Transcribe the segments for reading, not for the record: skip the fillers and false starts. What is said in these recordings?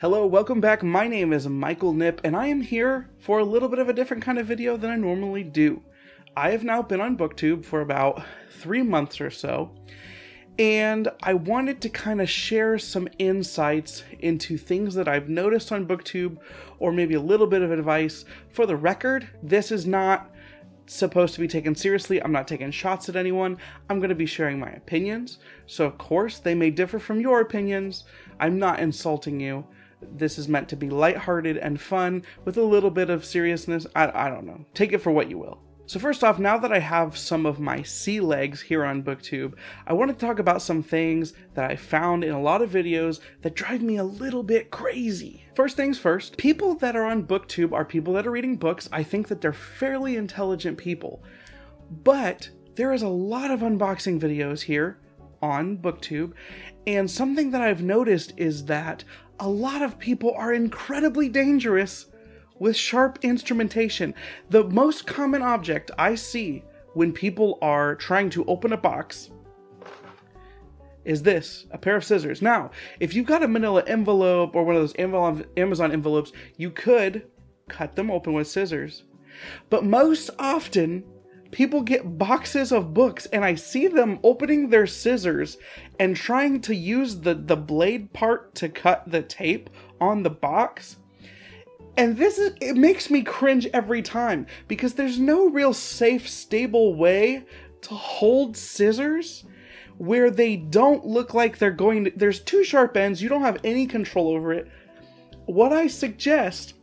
Hello, welcome back. My name is Michael Knipp, and I am here for a little bit of a different kind of video than I normally do. I have now been on booktube for about 3 months or so, and I wanted to kind of share some insights into things that I've noticed on booktube, or maybe a little bit of advice. For the record, this is not supposed to be taken seriously. I'm not taking shots at anyone. I'm going to be sharing my opinions, so of course they may differ from your opinions. I'm not insulting you. This is meant to be lighthearted and fun with a little bit of seriousness. I don't know. Take it for what you will. So first off, now that I have some of my sea legs here on booktube, I want to talk about some things that I found in a lot of videos that drive me a little bit crazy. First things first, people that are on booktube are people that are reading books. I think that they're fairly intelligent people. But there is a lot of unboxing videos here on booktube, and something that I've noticed is that a lot of people are incredibly dangerous with sharp instrumentation. The most common object I see when people are trying to open a box is this, a pair of scissors. Now, if you've got a manila envelope or one of those Amazon envelopes, you could cut them open with scissors. But most often, people get boxes of books and I see them opening their scissors and trying to use the blade part to cut the tape on the box. And it makes me cringe every time because there's no real safe, stable way to hold scissors where they don't look like they're going to, there's two sharp ends, you don't have any control over it. What I suggest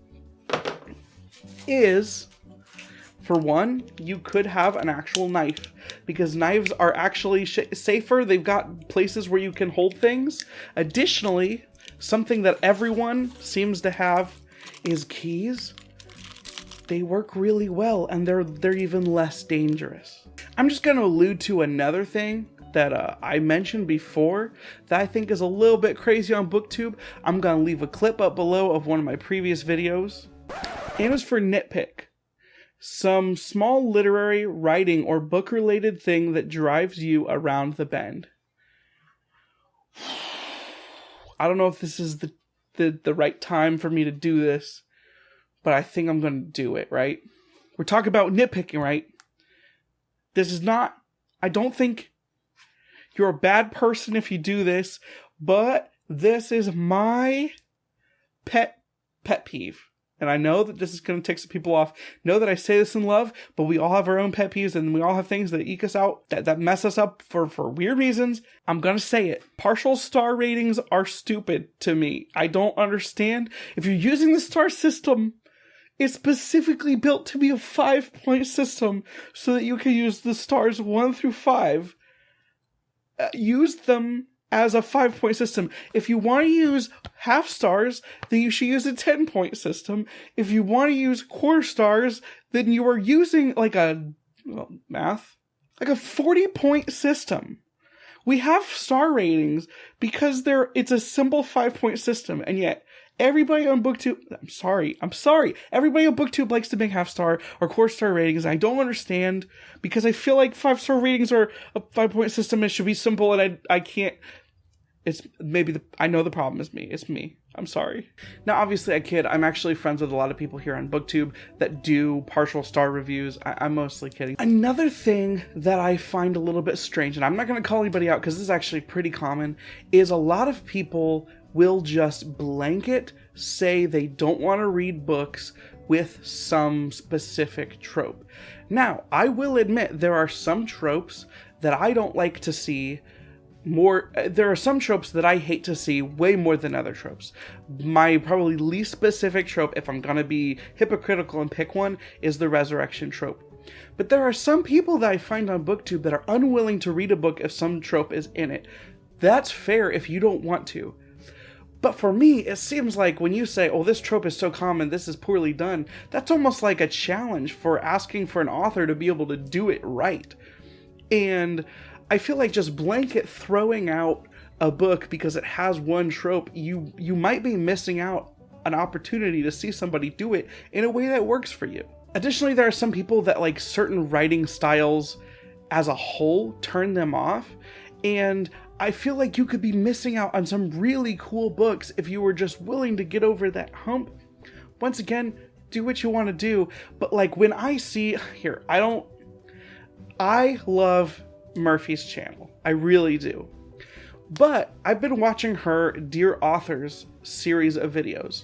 is, for one, you could have an actual knife, because knives are actually safer. They've got places where you can hold things. Additionally, something that everyone seems to have is keys. They work really well, and they're even less dangerous. I'm just going to allude to another thing that I mentioned before that I think is a little bit crazy on booktube. I'm going to leave a clip up below of one of my previous videos. And it's for nitpick. Some small literary, writing, or book-related thing that drives you around the bend. I don't know if this is the right time for me to do this, but I think I'm going to do it, right? We're talking about nitpicking, right? This is not, I don't think you're a bad person if you do this, but this is my pet peeve. And I know that this is going to take some people off. Know that I say this in love, but we all have our own pet peeves and we all have things that eke us out, that mess us up for weird reasons. I'm going to say it. Partial star ratings are stupid to me. I don't understand. If you're using the star system, it's specifically built to be a 5-point system so that you can use the stars 1 through 5. Use them as a 5-point system. If you want to use half stars, then you should use a 10-point system. If you want to use quarter stars, then you are using like a 40-point system. We have star ratings because it's a simple 5-point system, and yet everybody on booktube, I'm sorry. Everybody on booktube likes to make half star or quarter star ratings. And I don't understand, because I feel like 5-star ratings are a 5-point system. It should be simple, and I can't. It's maybe I know the problem is me. It's me. I'm sorry. Now, obviously, I kid. I'm actually friends with a lot of people here on booktube that do partial star reviews. I'm mostly kidding. Another thing that I find a little bit strange, and I'm not going to call anybody out because this is actually pretty common, is a lot of people will just blanket say they don't want to read books with some specific trope. Now, I will admit there are some tropes that I don't like to see more. There are some tropes that I hate to see way more than other tropes. My probably least specific trope, if I'm gonna be hypocritical and pick one, is the resurrection trope. But there are some people that I find on booktube that are unwilling to read a book if some trope is in it. That's fair if you don't want to. But for me, it seems like when you say, oh, this trope is so common, this is poorly done, that's almost like a challenge for asking for an author to be able to do it right. And I feel like just blanket throwing out a book because it has one trope, you might be missing out an opportunity to see somebody do it in a way that works for you. Additionally, there are some people that like certain writing styles as a whole turn them off. And I feel like you could be missing out on some really cool books if you were just willing to get over that hump. Once again, do what you want to do. But like when I see here, I love Murphy's channel. I really do. But I've been watching her Dear Authors series of videos.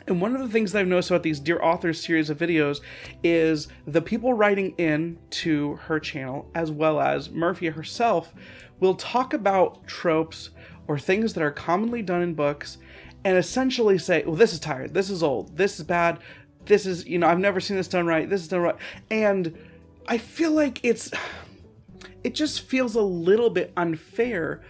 And one of the things that I've noticed about these Dear Authors series of videos is the people writing in to her channel, as well as Murphy herself, will talk about tropes or things that are commonly done in books and essentially say, well, this is tired, this is old, this is bad, this is, I've never seen this done right, this is done right. And I feel like it just feels a little bit unfair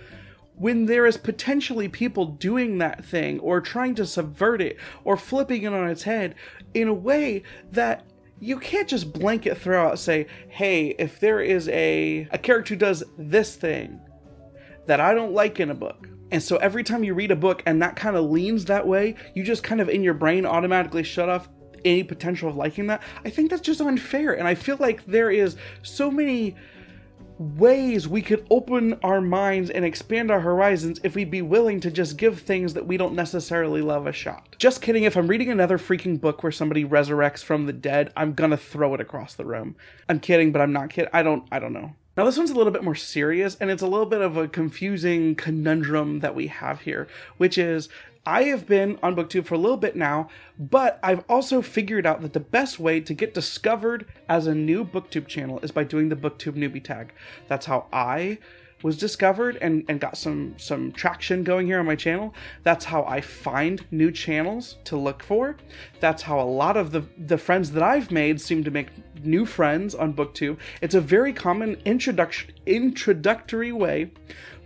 when there is potentially people doing that thing or trying to subvert it or flipping it on its head in a way that you can't just blanket throw out and say, hey, if there is a character who does this thing that I don't like in a book, and so every time you read a book and that kind of leans that way, you just kind of in your brain automatically shut off any potential of liking that. I think that's just unfair, and I feel like there is so many ways we could open our minds and expand our horizons if we'd be willing to just give things that we don't necessarily love a shot. Just kidding, if I'm reading another freaking book where somebody resurrects from the dead, I'm gonna throw it across the room. I'm kidding, but I'm not kidding. I don't know. Now this one's a little bit more serious, and it's a little bit of a confusing conundrum that we have here, which is I have been on BookTube for a little bit now, but I've also figured out that the best way to get discovered as a new BookTube channel is by doing the BookTube Newbie Tag. That's how I was discovered and got some traction going here on my channel. That's how I find new channels to look for. That's how a lot of the friends that I've made seem to make new friends on BookTube. It's a very common introductory way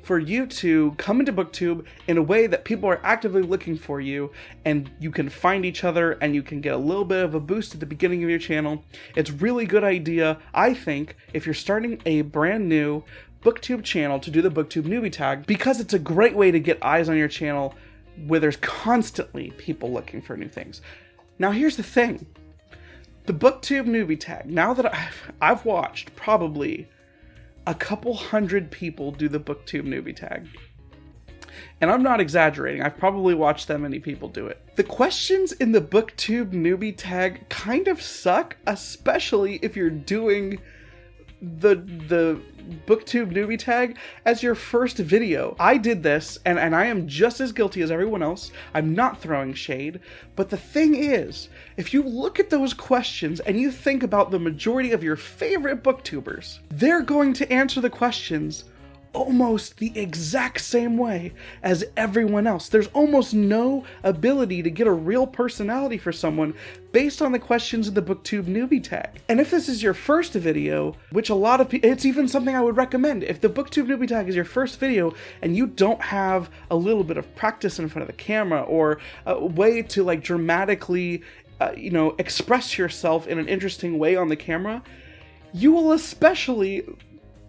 for you to come into BookTube in a way that people are actively looking for you, and you can find each other and you can get a little bit of a boost at the beginning of your channel. It's a really good idea, I think, if you're starting a brand new BookTube channel to do the BookTube Newbie Tag, because it's a great way to get eyes on your channel where there's constantly people looking for new things. Now here's the thing. The BookTube Newbie Tag, now that I've watched probably a couple hundred people do the BookTube Newbie Tag, and I'm not exaggerating, I've probably watched that many people do it. The questions in the BookTube Newbie Tag kind of suck, especially if you're doing the BookTube Newbie Tag as your first video. I did this, and I am just as guilty as everyone else. I'm not throwing shade, but the thing is, if you look at those questions and you think about the majority of your favorite booktubers, they're going to answer the questions almost the exact same way as everyone else. There's almost no ability to get a real personality for someone based on the questions in the BookTube Newbie Tag. And if this is your first video, which a lot of people, it's even something I would recommend. If the BookTube Newbie Tag is your first video and you don't have a little bit of practice in front of the camera or a way to like dramatically, express yourself in an interesting way on the camera, you will especially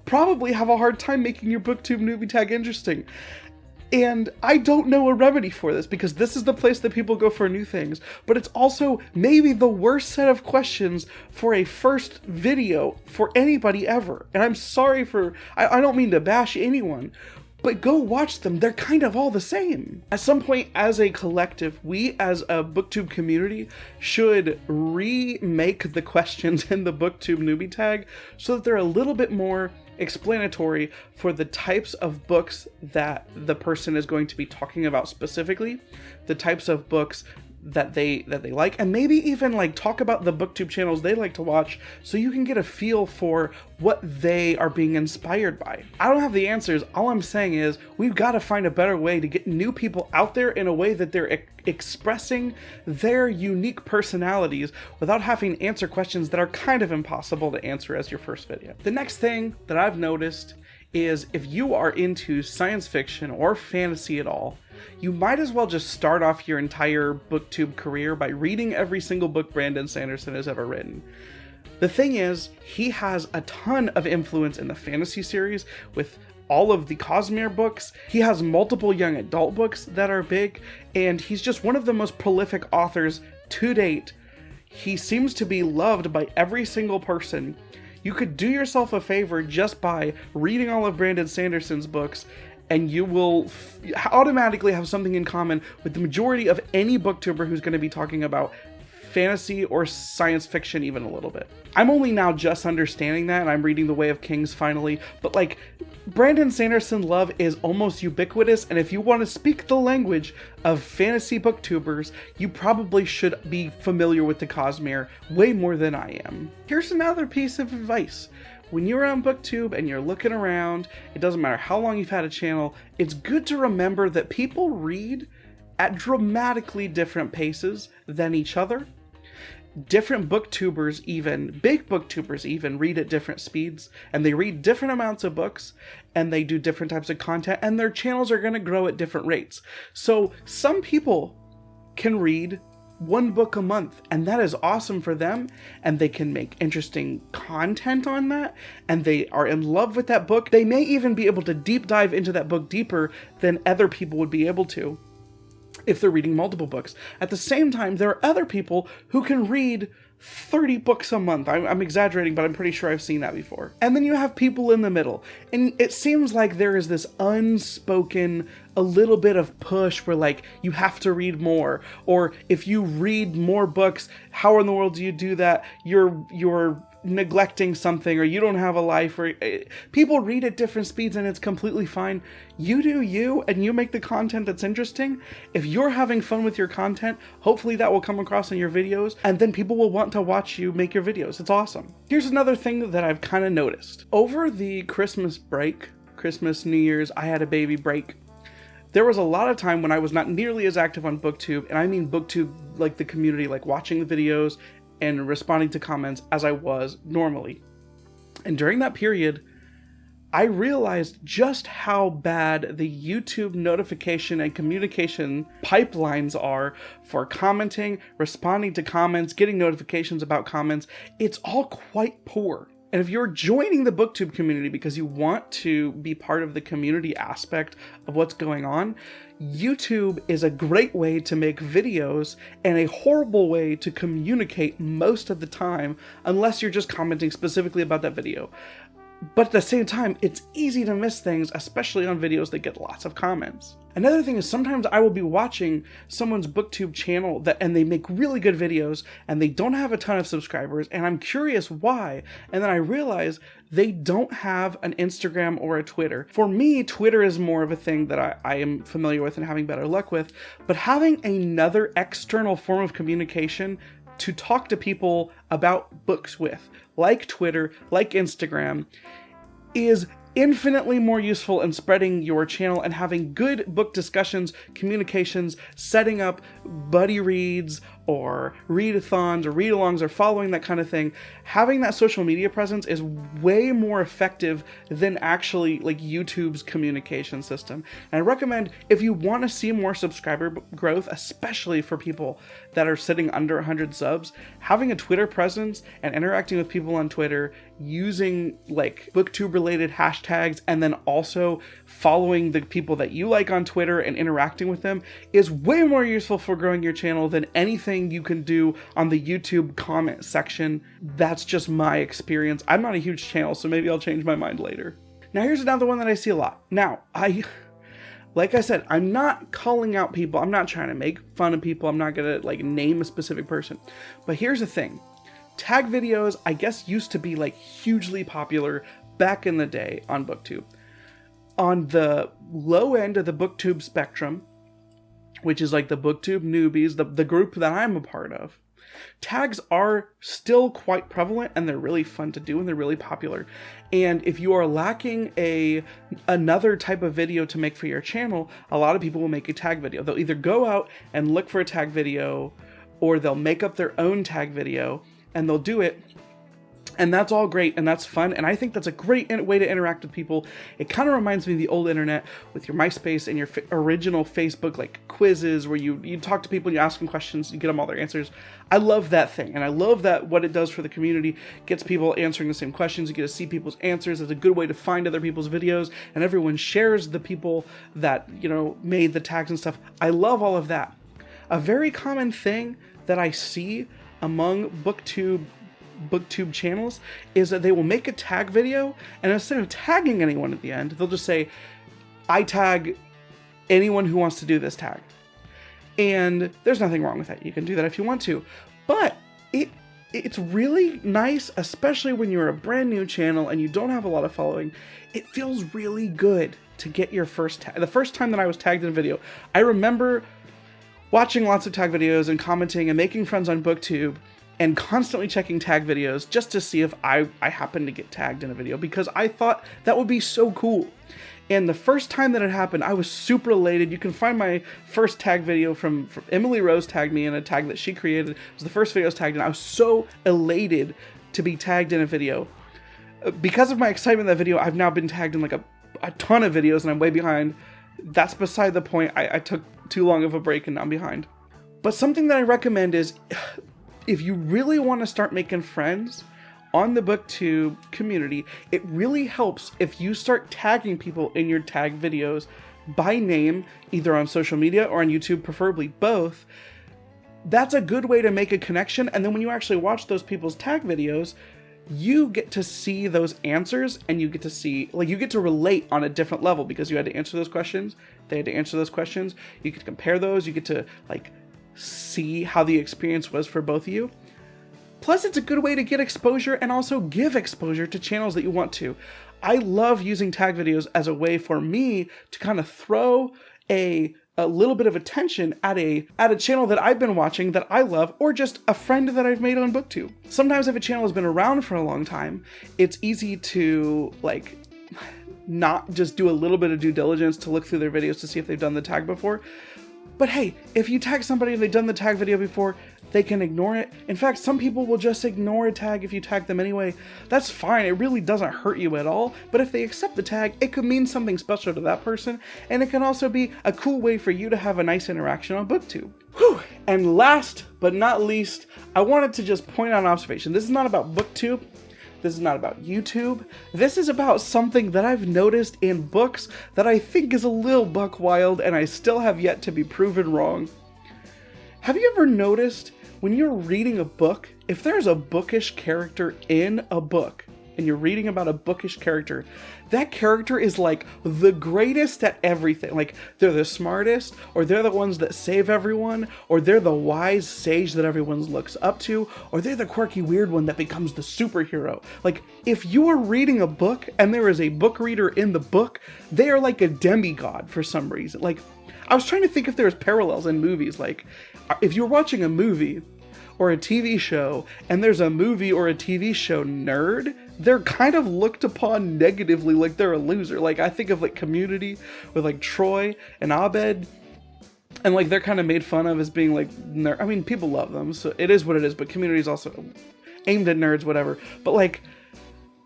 probably have a hard time making your BookTube Newbie Tag interesting. And I don't know a remedy for this, because this is the place that people go for new things, but it's also maybe the worst set of questions for a first video for anybody ever. And I'm sorry I don't mean to bash anyone, but go watch them. They're kind of all the same. At some point, as a collective, we as a BookTube community should remake the questions in the BookTube Newbie Tag so that they're a little bit more explanatory for the types of books that the person is going to be talking about specifically, the types of books that they like, and maybe even like talk about the BookTube channels they like to watch so you can get a feel for what they are being inspired by. I don't have the answers. All I'm saying is we've got to find a better way to get new people out there in a way that they're expressing their unique personalities without having to answer questions that are kind of impossible to answer as your first video. The next thing that I've noticed is if you are into science fiction or fantasy at all, you might as well just start off your entire BookTube career by reading every single book Brandon Sanderson has ever written. The thing is, he has a ton of influence in the fantasy series with all of the Cosmere books. He has multiple young adult books that are big, and he's just one of the most prolific authors to date. He seems to be loved by every single person. You could do yourself a favor just by reading all of Brandon Sanderson's books and you will automatically have something in common with the majority of any booktuber who's going to be talking about fantasy or science fiction even a little bit. I'm only now just understanding that, and I'm reading The Way of Kings finally, but like, Brandon Sanderson love is almost ubiquitous, and if you want to speak the language of fantasy booktubers, you probably should be familiar with the Cosmere way more than I am. Here's another piece of advice. When you're on booktube and you're looking around, it doesn't matter how long you've had a channel, it's good to remember that people read at dramatically different paces than each other. Different booktubers, even big booktubers even, read at different speeds, and they read different amounts of books, and they do different types of content, and their channels are going to grow at different rates. So some people can read one book a month, and that is awesome for them, and they can make interesting content on that, and they are in love with that book. They may even be able to deep dive into that book deeper than other people would be able to if they're reading multiple books. At the same time, there are other people who can read 30 books a month. I'm exaggerating, but I'm pretty sure I've seen that before. And then you have people in the middle. And it seems like there is this unspoken, a little bit of push where like, you have to read more. Or if you read more books, how in the world do you do that? You're neglecting something, or you don't have a life, or people read at different speeds, and it's completely fine. You do you, and you make the content that's interesting. If you're having fun with your content, hopefully that will come across in your videos, and then people will want to watch you make your videos. It's awesome. Here's another thing that I've kind of noticed. Over the Christmas break, Christmas, New Year's, I had a baby break. There was a lot of time when I was not nearly as active on booktube, and I mean booktube like the community, like watching the videos and responding to comments as I was normally. And during that period, I realized just how bad the YouTube notification and communication pipelines are for commenting, responding to comments, getting notifications about comments. It's all quite poor. And if you're joining the booktube community because you want to be part of the community aspect of what's going on, YouTube is a great way to make videos and a horrible way to communicate most of the time, unless you're just commenting specifically about that video. But at the same time, it's easy to miss things, especially on videos that get lots of comments. Another thing is sometimes I will be watching someone's booktube channel and they make really good videos and they don't have a ton of subscribers, and I'm curious why. And then I realize they don't have an Instagram or a Twitter. For me, Twitter is more of a thing that I am familiar with and having better luck with, but having another external form of communication to talk to people about books with, like Twitter, like Instagram, is infinitely more useful in spreading your channel and having good book discussions, communications, setting up buddy reads or readathons or read-alongs or following that kind of thing. Having that social media presence is way more effective than actually like YouTube's communication system. And I recommend, if you want to see more subscriber growth, especially for people that are sitting under 100 subs, having a Twitter presence and interacting with people on Twitter using like booktube related hashtags, and then also following the people that you like on Twitter and interacting with them is way more useful for growing your channel than anything you can do on the YouTube comment section. That's just my experience. I'm not a huge channel, so maybe I'll change my mind later. Now here's another one that I see a lot. Now, like I said, I'm not calling out people. I'm not trying to make fun of people. I'm not gonna like name a specific person. But here's the thing. Tag videos, I guess, used to be like hugely popular back in the day on booktube. On the low end of the booktube spectrum, which is like the booktube newbies, the group that I'm a part of, tags are still quite prevalent, and they're really fun to do, and they're really popular. And if you are lacking another type of video to make for your channel, a lot of people will make a tag video. They'll either go out and look for a tag video, or they'll make up their own tag video, and they'll do it. And that's all great, and that's fun, and I think that's a great way to interact with people. It kind of reminds me of the old internet with your MySpace and your original Facebook like quizzes, where you talk to people, you ask them questions, you get them all their answers. I love that thing, and I love that what it does for the community, gets people answering the same questions, you get to see people's answers. It's a good way to find other people's videos, and everyone shares the people that, you know, made the tags and stuff. I love all of that. A very common thing that I see among booktube channels is that they will make a tag video, and instead of tagging anyone at the end, they'll just say, I tag anyone who wants to do this tag. And there's nothing wrong with that. You can do that if you want to. But it's really nice, especially when you're a brand new channel and you don't have a lot of following. It feels really good to get your first tag. The first time that I was tagged in a video, I remember watching lots of tag videos and commenting and making friends on BookTube and constantly checking tag videos just to see if I happened to get tagged in a video, because I thought that would be so cool. And the first time that it happened, I was super elated. You can find my first tag video from Emily Rose tagged me in a tag that she created. It was the first video I was tagged in. I was so elated to be tagged in a video. Because of my excitement in that video, I've now been tagged in like a ton of videos and I'm way behind. That's beside the point. I took too long of a break and now I'm behind. But something that I recommend is, if you really want to start making friends on the BookTube community, it really helps if you start tagging people in your tag videos by name, either on social media or on YouTube, preferably both. That's a good way to make a connection. And then when you actually watch those people's tag videos, you get to see those answers and you get to see, like, you get to relate on a different level because you had to answer those questions. They had to answer those questions. You get to compare those. You get to like see how the experience was for both of you. Plus, it's a good way to get exposure and also give exposure to channels that you want to. I love using tag videos as a way for me to kind of throw a little bit of attention at a channel that I've been watching that I love, or just a friend that I've made on BookTube. Sometimes if a channel has been around for a long time, it's easy to like not just do a little bit of due diligence to look through their videos to see if they've done the tag before. But hey, if you tag somebody and they've done the tag video before, they can ignore it. In fact, some people will just ignore a tag if you tag them anyway. That's fine, it really doesn't hurt you at all. But if they accept the tag, it could mean something special to that person, and it can also be a cool way for you to have a nice interaction on BookTube. Whew. And last but not least, I wanted to just point out an observation. This is not about BookTube. This is not about YouTube. This is about something that I've noticed in books that I think is a little buck wild and I still have yet to be proven wrong. Have you ever noticed when you're reading a book, if there's a bookish character in a book and you're reading about a bookish character, that character is like the greatest at everything. Like, they're the smartest, or they're the ones that save everyone, or they're the wise sage that everyone looks up to, or they're the quirky weird one that becomes the superhero. Like, if you are reading a book and there is a book reader in the book, they are like a demigod for some reason. Like, I was trying to think if there's parallels in movies. Like, if you're watching a movie or a TV show and there's a movie or a TV show nerd, they're kind of looked upon negatively, like they're a loser. Like, I think of like Community with like Troy and Abed, and like they're kind of made fun of as being like nerd. I mean, people love them, so it is what it is, but Community is also aimed at nerds, whatever. But like,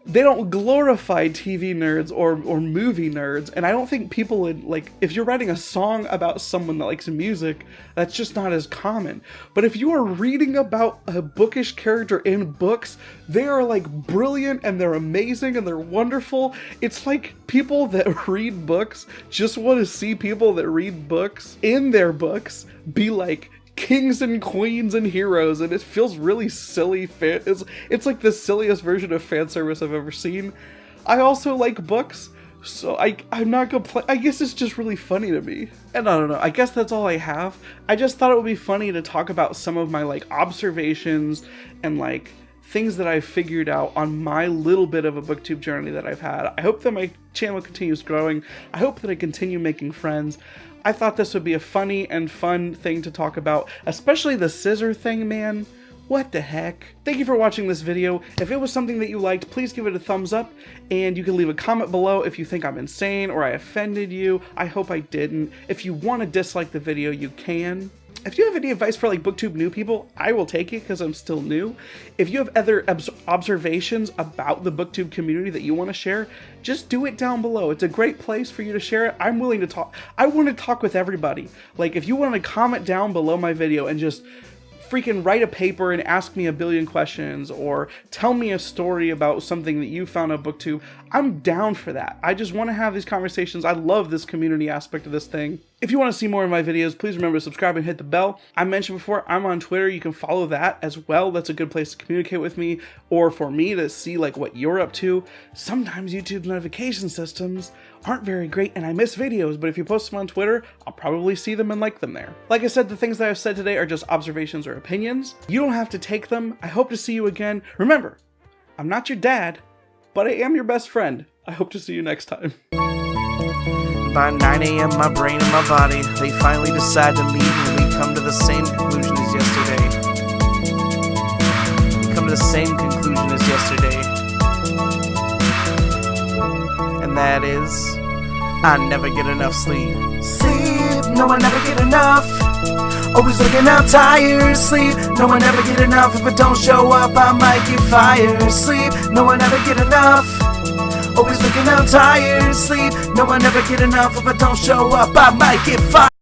they don't glorify TV nerds or movie nerds, and I don't think people would, like, if you're writing a song about someone that likes music, that's just not as common. But if you are reading about a bookish character in books, they are like brilliant and they're amazing and they're wonderful. It's like people that read books just want to see people that read books in their books be like kings and queens and heroes, and it feels really silly. It's like the silliest version of fan service I've ever seen. I also like books, so I'm not gonna I guess it's just really funny to me. And I don't know, I guess that's all I have. I just thought it would be funny to talk about some of my like observations and like things that I've figured out on my little bit of a booktube journey that I've had. I hope that my channel continues growing. I hope that I continue making friends. I thought this would be a funny and fun thing to talk about, especially the scissor thing, man. What the heck? Thank you for watching this video. If it was something that you liked, please give it a thumbs up, and you can leave a comment below if you think I'm insane or I offended you. I hope I didn't. If you want to dislike the video, you can. If you have any advice for like booktube new people, I will take it because I'm still new. If you have other observations about the booktube community that you want to share, just do it down below. It's a great place for you to share it. I'm willing to talk. I want to talk with everybody. Like, if you want to comment down below my video and just freaking write a paper and ask me a billion questions, or tell me a story about something that you found on BookTube, I'm down for that. I just want to have these conversations. I love this community aspect of this thing. If you want to see more of my videos, please remember to subscribe and hit the bell. I mentioned before, I'm on Twitter. You can follow that as well. That's a good place to communicate with me, or for me to see like what you're up to. Sometimes YouTube's notification systems aren't very great and I miss videos, but if you post them on Twitter, I'll probably see them and like them there. Like I said, the things that I've said today are just observations or opinions. You don't have to take them. I hope to see you again. Remember, I'm not your dad, but I am your best friend. I hope to see you next time. By 9 a.m. my brain and my body, they finally decide to meet and we come to the same conclusion as yesterday. We come to the same conclusion as yesterday. And that is, I never get enough sleep. Sleep, no I never get enough. Always waking up tired. Sleep, no I never get enough. If I don't show up I might get fired. Sleep, no I never get enough. Always waking up tired. Sleep, no I never get enough. If I don't show up I might get fired.